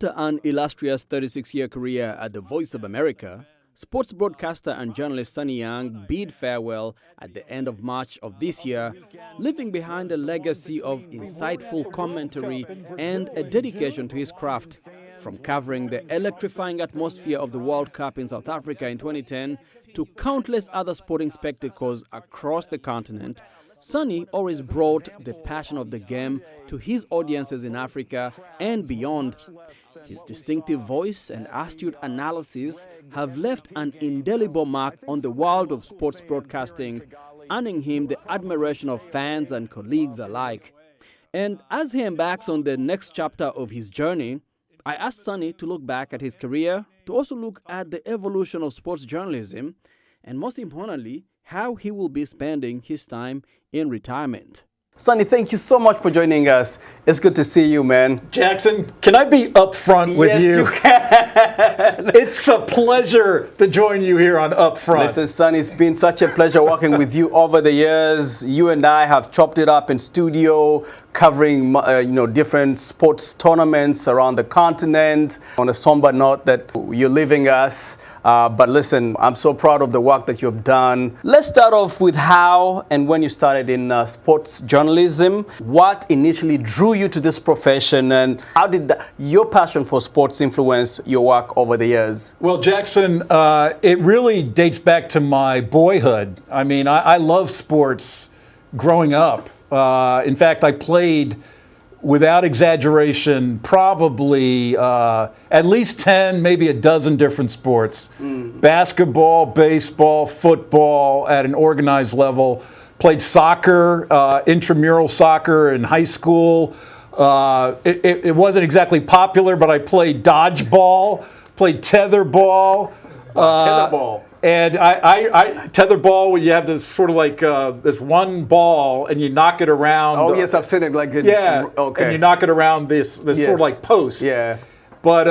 After an illustrious 36-year career at the Voice of America, sports broadcaster and journalist Sonny Young bid farewell at the end of March of this year, leaving behind a legacy of insightful commentary and a dedication to his craft. From covering the electrifying atmosphere of the World Cup in South Africa in 2010 to countless other sporting spectacles across the continent, Sonny always brought the passion of the game to his audiences in Africa and beyond. His distinctive voice and astute analysis have left an indelible mark on the world of sports broadcasting, earning him the admiration of fans and colleagues alike. And as he embarks on the next chapter of his journey, I asked Sonny to look back at his career, to also look at the evolution of sports journalism, and most importantly, how he will be spending his time in retirement. Sonny, thank you so much for joining us. It's good to see you, man. Jackson, can I be upfront with you? Yes, you can. It's a pleasure to join you here on Upfront. Listen, Sonny, it's been such a pleasure working with you over the years. You and I have chopped it up in studio, covering different sports tournaments around the continent. On a somber note that you're leaving us. But listen, I'm so proud of the work that you've done. Let's start off with how and when you started in sports journalism. What initially drew you to this profession, and how did your passion for sports influence your work over the years? Well, Jackson, it really dates back to my boyhood. I mean, I love sports growing up. In fact, I played, without exaggeration, probably at least 10, maybe a dozen different sports. Basketball, baseball, football at an organized level. Played soccer, intramural soccer in high school. It wasn't exactly popular, but I played dodgeball, played tetherball. Tetherball. And I tetherball, where you have this sort of like this one ball and you knock it around. Oh, yes, I've seen it. Okay. And you knock it around this sort of like post. Yeah. But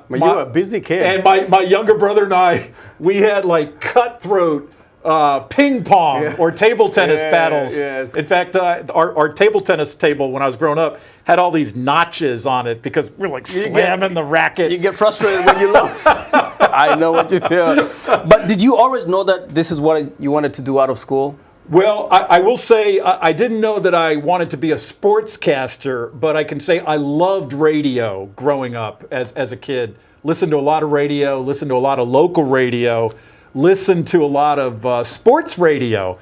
you're a busy kid. And my younger brother and I, we had like cutthroat ping pong or table tennis battles. Yes. In fact, our table tennis table when I was growing up had all these notches on it because we're like slamming the racket. You get frustrated when you lose. I know what you feel. But did you always know that this is what you wanted to do out of school? Well, I will say I didn't know that I wanted to be a sportscaster, but I can say I loved radio growing up as a kid. Listened to a lot of radio, listened to a lot of local radio, listened to a lot of sports radio.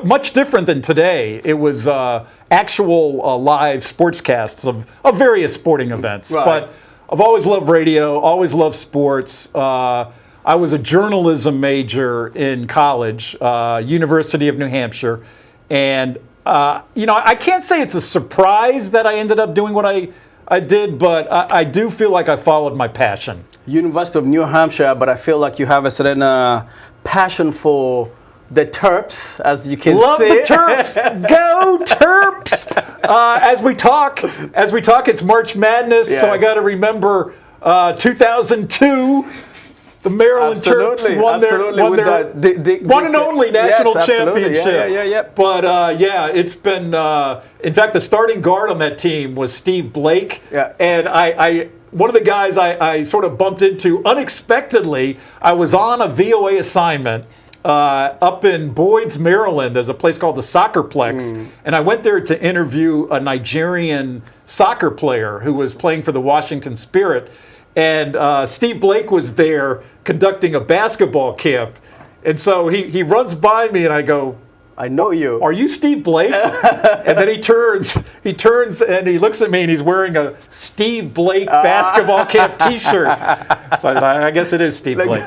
Much different than today. It was actual live sportscasts of various sporting events. Right. But I've always loved radio, always loved sports. I was a journalism major in college, University of New Hampshire. And, I can't say it's a surprise that I ended up doing what I did, but I do feel like I followed my passion. University of New Hampshire, but I feel like you have a certain passion for the Terps, as you can Love see. the Terps. Go Terps. As we talk, it's March Madness, so I got to remember 2002. The Maryland Terps won their one and only national championship. Yeah. But it's been. In fact, the starting guard on that team was Steve Blake, and I one of the guys I sort of bumped into unexpectedly. I was on a VOA assignment up in Boyd's, Maryland. There's a place called the Soccerplex, and I went there to interview a Nigerian soccer player who was playing for the Washington Spirit. And Steve Blake was there conducting a basketball camp. And so he runs by me and I go, I know you. Are you Steve Blake? And then he turns and he looks at me and he's wearing a Steve Blake basketball camp t-shirt. So I guess it is Steve Blake.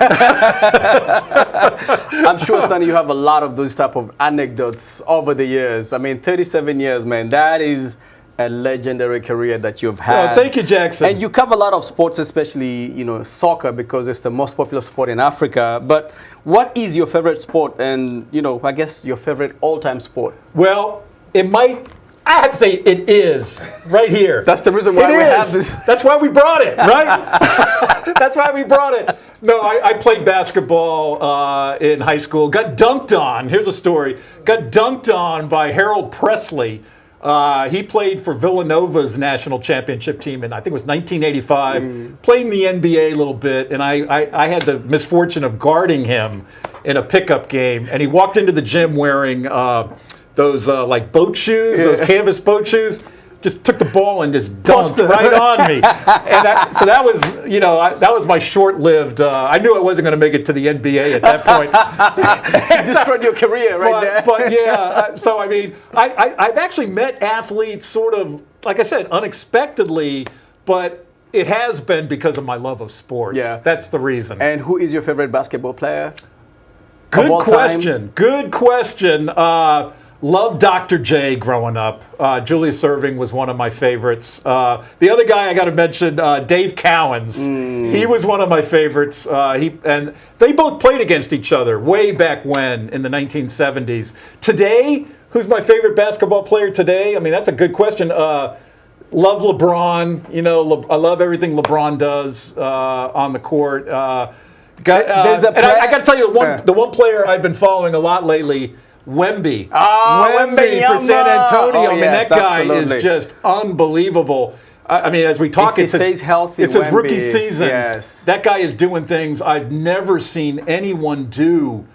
I'm sure, Sonny, you have a lot of those type of anecdotes over the years. I mean, 37 years, man, that is a legendary career that you've had. Oh, thank you, Jackson. And you cover a lot of sports, especially, soccer, because it's the most popular sport in Africa. But what is your favorite sport and, I guess your favorite all-time sport? Well, I have to say it is right here. That's the reason why we have this. That's why we brought it, right? That's why we brought it. No, I played basketball in high school. Got dunked on. Here's a story. Got dunked on by Harold Presley. He played for Villanova's national championship team in, I think it was 1985. Played in the NBA a little bit, and I had the misfortune of guarding him in a pickup game. And he walked into the gym wearing those like boat shoes, those canvas boat shoes. Just took the ball and just dunked right on me. And so that was, that was my short-lived. I knew I wasn't going to make it to the NBA at that point. You destroyed your career there. But yeah, so I mean, I've actually met athletes sort of, like I said, unexpectedly, but it has been because of my love of sports. Yeah. That's the reason. And who is your favorite basketball player? Good question. Good question. Loved Dr. J growing up. Julius Erving was one of my favorites. The other guy I got to mention, Dave Cowens. He was one of my favorites. And they both played against each other way back when in the 1970s. Today, who's my favorite basketball player today? I mean, that's a good question. Love LeBron. I love everything LeBron does on the court. I got to tell you, the one player I've been following a lot lately, Wemby. Wemby for San Antonio. I mean, that guy is just unbelievable. I mean, as we talk, if he stays healthy, it's his rookie season. Yes. That guy is doing things I've never seen anyone do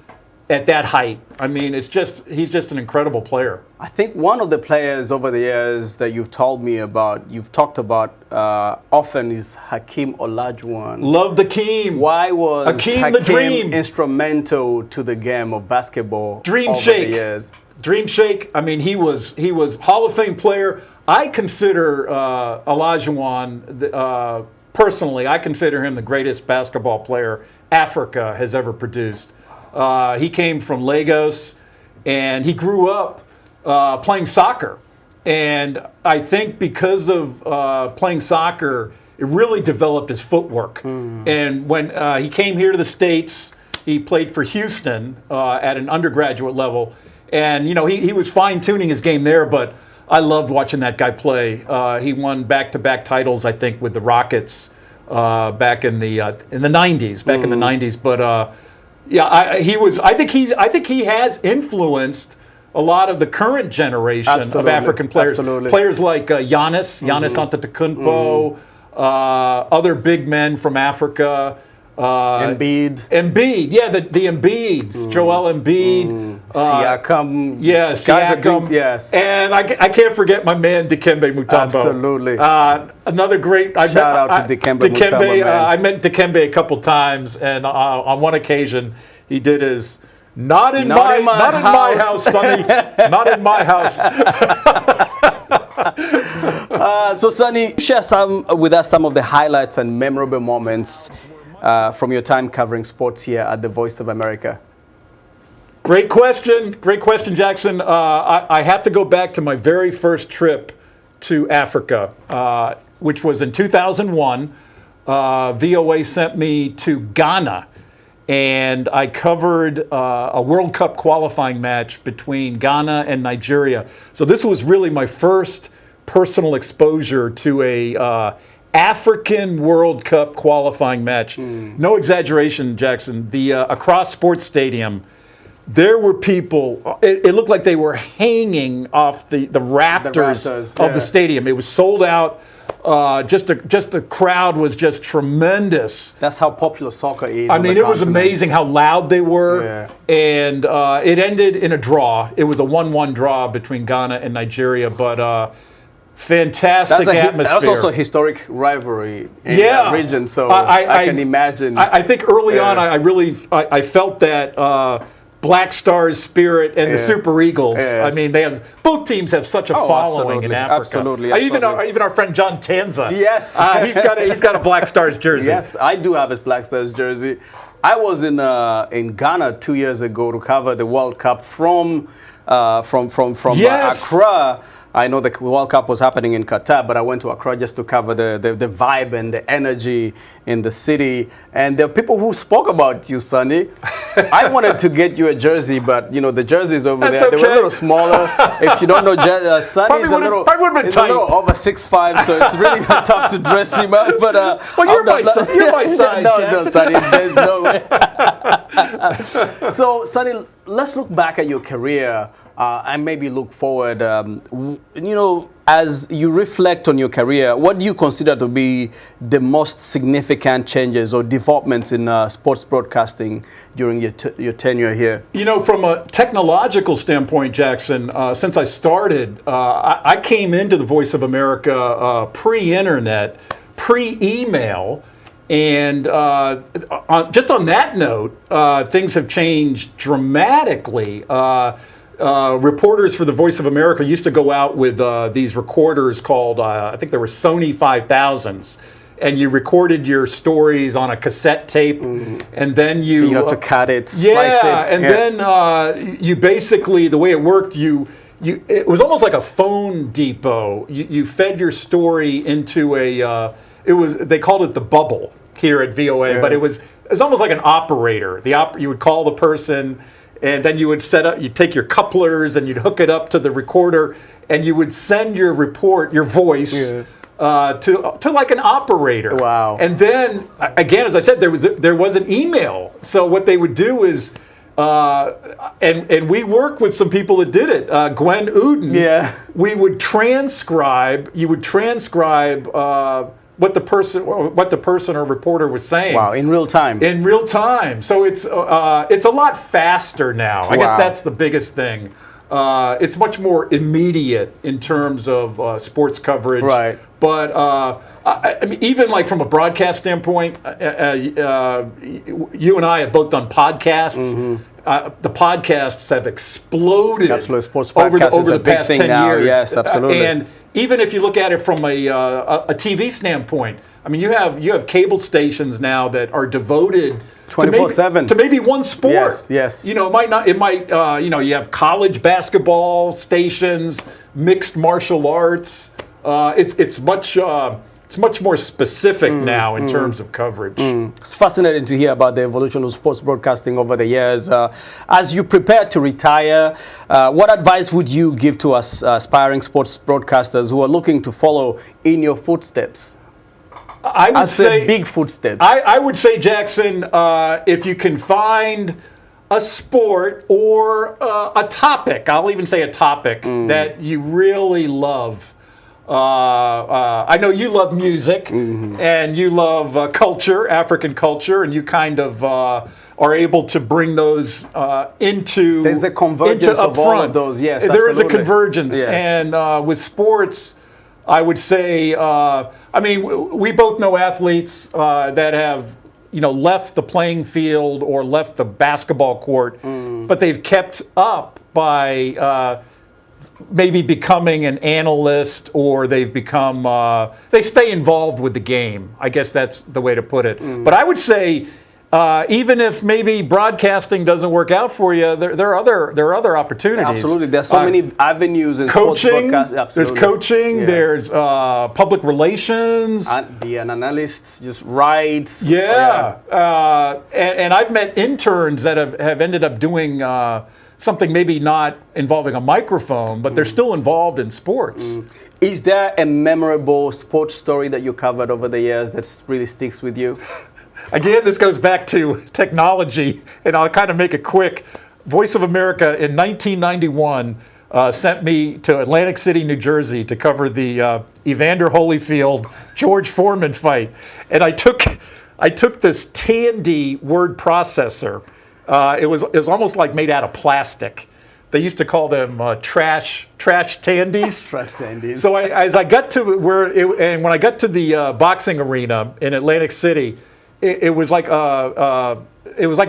at that height. I mean, he's just an incredible player. I think one of the players over the years that you've told me about, you've talked about often is Hakeem Olajuwon. Loved Hakeem. Why was Hakeem the Dream instrumental to the game of basketball Dream over Shake. the years? Dream Shake. I mean, he was Hall of Fame player. I consider Olajuwon, personally, I consider him the greatest basketball player Africa has ever produced. He came from Lagos, and he grew up playing soccer. And I think because of playing soccer, it really developed his footwork. And when he came here to the States, he played for Houston at an undergraduate level. And, he was fine-tuning his game there, but I loved watching that guy play. He won back-to-back titles, I think, with the Rockets back in the 90s. Back in the 90s, but yeah, I think he has influenced a lot of the current generation of African players. Absolutely. Players like Giannis Antetokounmpo, other big men from Africa. Embiid, yeah, the Embiids, Joel Embiid, Siakam, yes, Siakam, yes, and I can't forget my man Dikembe Mutombo. Absolutely, another great. Shout out to Dikembe Mutombo. I met Dikembe a couple times, and on one occasion he did his not in my house, Sonny, not in my house. So, Sonny, share with us some of the highlights and memorable moments from your time covering sports here at the Voice of America. Great question, Jackson. I have to go back to my very first trip to Africa, which was in 2001. VOA sent me to Ghana, and I covered a World Cup qualifying match between Ghana and Nigeria. So this was really my first personal exposure to a African World Cup qualifying match. No exaggeration, Jackson. The across Sports Stadium, there were people. It looked like they were hanging off the rafters of the stadium. It was sold out. Just the crowd was just tremendous. That's how popular soccer is. I mean, it was amazing how loud they were. And it ended in a draw. It was a 1-1 draw between Ghana and Nigeria, but. Fantastic atmosphere. That's also a historic rivalry in that region, so I can imagine. I think early on, I felt that Black Stars spirit and the Super Eagles. I mean, both teams have such a following in Africa. Absolutely. Even our friend John Tanza. Yes, he's got a Black Stars jersey. Yes, I do have his Black Stars jersey. I was in Ghana 2 years ago to cover the World Cup from Accra. I know the World Cup was happening in Qatar, but I went to Accra just to cover the vibe and the energy in the city. And there are people who spoke about you, Sonny. I wanted to get you a jersey, but the jerseys over there, they were a little smaller. If you don't know, Sonny is a little over 6'5", so it's really tough to dress him up. But you're my size. No, Sonny, there's no way. So, Sonny, let's look back at your career. and maybe look forward. As you reflect on your career, what do you consider to be the most significant changes or developments in sports broadcasting during your tenure here? From a technological standpoint, Jackson, since I started, I came into the Voice of America pre-internet, pre-email, and just on that note, things have changed dramatically. Reporters for the Voice of America used to go out with these recorders called, I think they were Sony 5000s, and you recorded your stories on a cassette tape, and then you have to cut it, yeah, splice it. And then you basically, the way it worked, it was almost like a phone depot. You fed your story into they called it the bubble here at VOA, but it was almost like an operator. You would call the person, and then you would you'd take your couplers and you'd hook it up to the recorder, and you would send your report, your voice, to like an operator. Wow. And then, again, as I said, there was an email. So what they would do is, and we work with some people that did it. Gwen Uden. Yeah. We would transcribe. You would transcribe what the person or reporter was saying. Wow, in real time. In real time. So it's a lot faster now. I guess that's the biggest thing. It's much more immediate in terms of sports coverage. Right. But I mean, even like from a broadcast standpoint, you and I have both done podcasts. The podcasts have exploded. Absolutely, sports podcasts over the past 10 now. years. Yes, absolutely. And even if you look at it from a TV standpoint, I mean, you have cable stations now that are devoted 24/7 to maybe one sport. Yes. You have college basketball stations, mixed martial arts. It's much more specific now in terms of coverage. It's fascinating to hear about the evolution of sports broadcasting over the years. As you prepare to retire, what advice would you give to us aspiring sports broadcasters who are looking to follow in your footsteps? I would say big footsteps. I would say, Jackson, if you can find a sport or a topic, I'll even say a topic that you really love. I know you love music and you love culture, African culture, and you kind of are able to bring those into. There's a convergence of all of those. Yes, there is a absolutely. convergence, Yes. and with sports, I would say. I mean, we both know athletes that have left the playing field or left the basketball court, but they've kept up by. Maybe becoming an analyst, or they've become they stay involved with the game. I guess that's the way to put it. But I would say even if maybe broadcasting doesn't work out for you, there are other opportunities. Absolutely, there's so many avenues in coaching. Sports broadcast. There's coaching. Yeah. There's public relations. Be an analyst, just write. Yeah, and I've met interns that have ended up doing. Something maybe not involving a microphone, but they're still involved in sports. Is there a memorable sports story that you covered over the years that really sticks with you? Again, this goes back to technology, and I'll kind of make it quick. Voice of America in 1991 sent me to Atlantic City, New Jersey to cover the Evander Holyfield, George Foreman fight. And I took this Tandy word processor. It was almost like made out of plastic. They used to call them trash tandies. Trash tandies. So as I got to when I got to the boxing arena in Atlantic City, it was like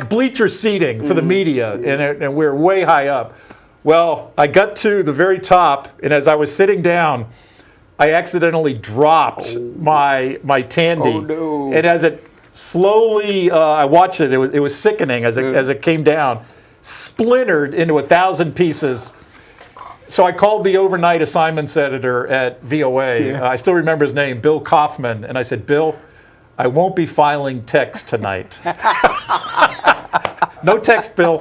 bleacher seating for the media, and we were way high up. Well, I got to the very top, and as I was sitting down, I accidentally dropped my tandy. Oh no! And as it slowly, I watched it. It was sickening as it came down, splintered into 1,000 pieces. So I called the overnight assignments editor at VOA. Yeah. I still remember his name, Bill Kaufman, and I said, "Bill, I won't be filing text tonight." No text, Bill.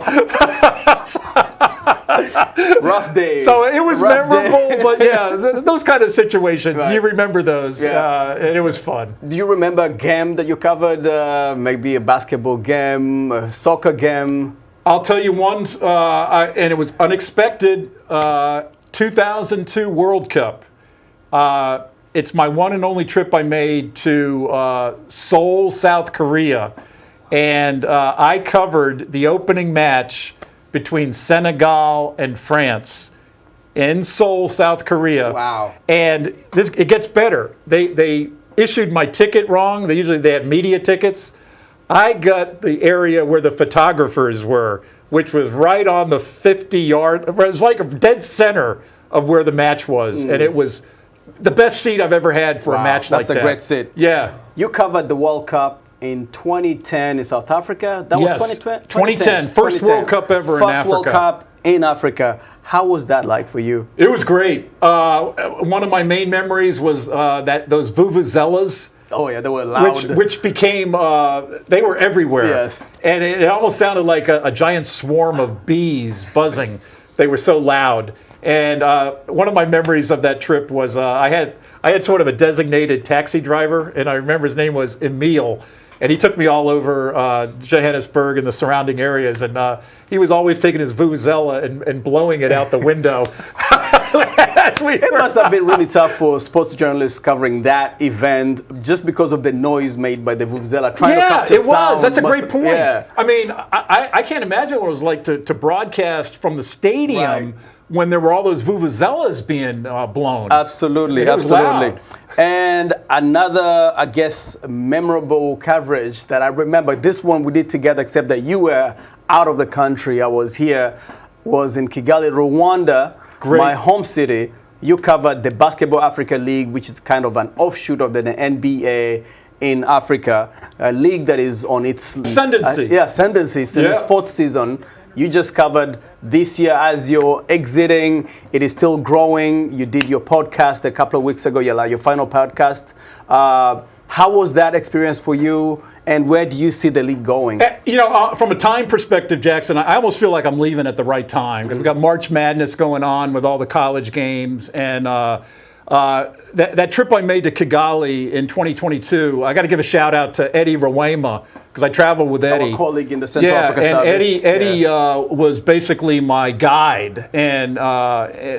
Rough day. So it was memorable, but yeah, those kind of situations, right. You remember those, and it was fun. Do you remember a game that you covered, maybe a basketball game, a soccer game? I'll tell you one, and it was unexpected. 2002 World Cup. It's my one and only trip I made to Seoul, South Korea. And I covered the opening match between Senegal and France in Seoul, South Korea. Wow. And it gets better. They issued my ticket wrong. They had media tickets. I got the area where the photographers were, which was right on the 50-yard. It was like a dead center of where the match was. And it was the best seat I've ever had for a match like that. That's a great seat. Yeah. You covered the World Cup in 2010 in South Africa. That was 2010. First World Cup ever in Africa. First World Cup in Africa. How was that like for you? It was great. One of my main memories was those vuvuzelas. Oh yeah, they were loud. Which became, they were everywhere. Yes. And it almost sounded like a giant swarm of bees buzzing. They were so loud. And one of my memories of that trip was I had sort of a designated taxi driver, and I remember his name was Emil. And he took me all over Johannesburg and the surrounding areas, and he was always taking his vuvuzela and blowing it out the window. It must have been really tough for sports journalists covering that event just because of the noise made by the vuvuzela. Trying to capture sound. Yeah, it was. That's a great point. Yeah. I mean, I can't imagine what it was like to broadcast from the stadium when there were all those vuvuzelas being blown. Absolutely, absolutely. Loud. And another, I guess, memorable coverage that I remember, this one we did together, except that you were out of the country. I was here, was in Kigali, Rwanda, my home city. You covered the Basketball Africa League, which is kind of an offshoot of the NBA in Africa, a league that is on its ascendancy. Ascendancy, in its fourth season. You just covered this year as you're exiting. It is still growing. You did your podcast a couple of weeks ago, your final podcast. How was that experience for you, and where do you see the league going? From a time perspective, Jackson, I almost feel like I'm leaving at the right time because we've got March Madness going on with all the college games, and that trip I made to Kigali in 2022, I got to give a shout out to Eddie Rawema because I traveled with Eddie. Our colleague in the Central Africa and Service. Eddie was basically my guide, and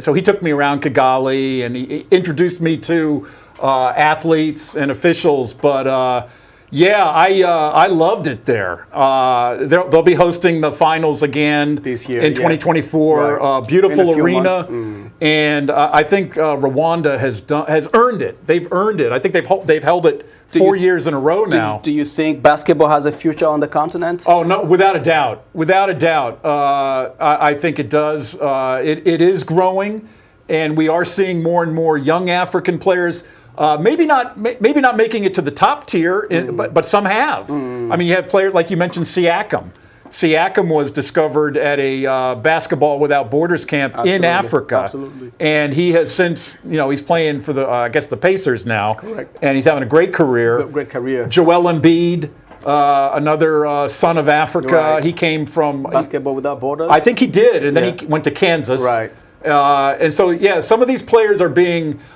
so he took me around Kigali and he introduced me to athletes and officials. But I loved it there. They'll be hosting the finals again this year in 2024. Right. Beautiful arena, and I think Rwanda has earned it. They've earned it. I think they've held it 4 years in a row now. Do you think basketball has a future on the continent? Oh no, without a doubt. Without a doubt, I think it does. It is growing, and we are seeing more and more young African players. Maybe not making it to the top tier, but some have. I mean, you have players like you mentioned, Siakam. Siakam was discovered at a Basketball Without Borders camp in Africa. Absolutely. And he has since, he's playing for the Pacers now. Correct. And he's having a great career. Great career. Joel Embiid, another son of Africa. Right. He came from Basketball Without Borders. I think he did, and then he went to Kansas. Right. And so, some of these players are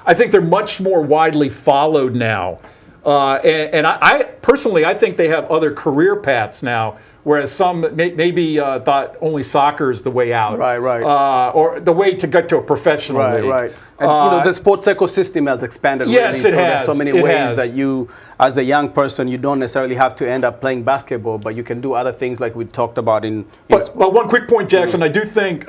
I think they're much more widely followed now. And I personally, I think they have other career paths now, whereas some maybe thought only soccer is the way out. Right. Or the way to get to a professional league. Right. And, the sports ecosystem has expanded. Yes, really, it has. There's so many ways that you, as a young person, you don't necessarily have to end up playing basketball, but you can do other things like we talked about in But one quick point, Jackson. I do think,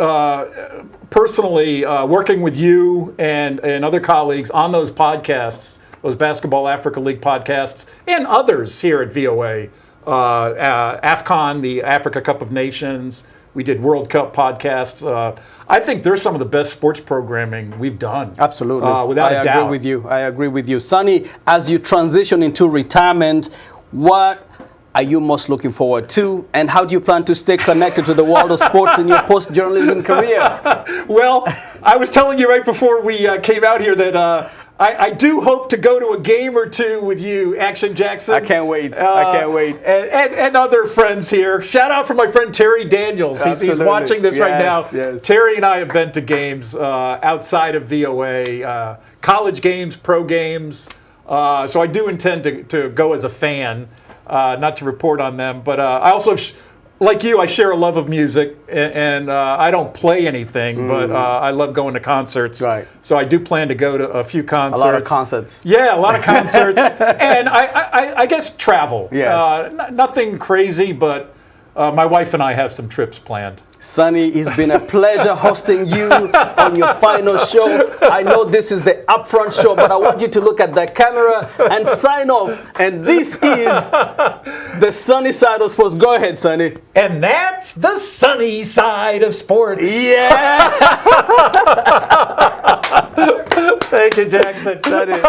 personally, working with you and other colleagues on those podcasts, those Basketball Africa League podcasts, and others here at VOA, AFCON, the Africa Cup of Nations, we did World Cup podcasts. I think they're some of the best sports programming we've done. Absolutely. Without a doubt. I agree with you. Sonny, as you transition into retirement, what are you most looking forward to, and how do you plan to stay connected to the world of sports in your post-journalism career? Well, I was telling you right before we came out here that I do hope to go to a game or two with you, Action Jackson. I can't wait. And other friends here. Shout out for my friend Terry Daniels. He's watching this right now. Yes. Terry and I have been to games outside of VOA, college games, pro games. So I do intend to go as a fan, not to report on them. But I also like you, I share a love of music, and I don't play anything, but I love going to concerts. Right. So I do plan to go to a few concerts. A lot of concerts. Yeah, a lot of concerts, and I guess travel. Yes. Nothing crazy, but my wife and I have some trips planned. Sonny, it's been a pleasure hosting you on your final show. I know this is the upfront show, but I want you to look at the camera and sign off. And this is the sunny side of sports. Go ahead, Sonny. And that's the sunny side of sports. Yeah. Thank you, Jackson. Sonny.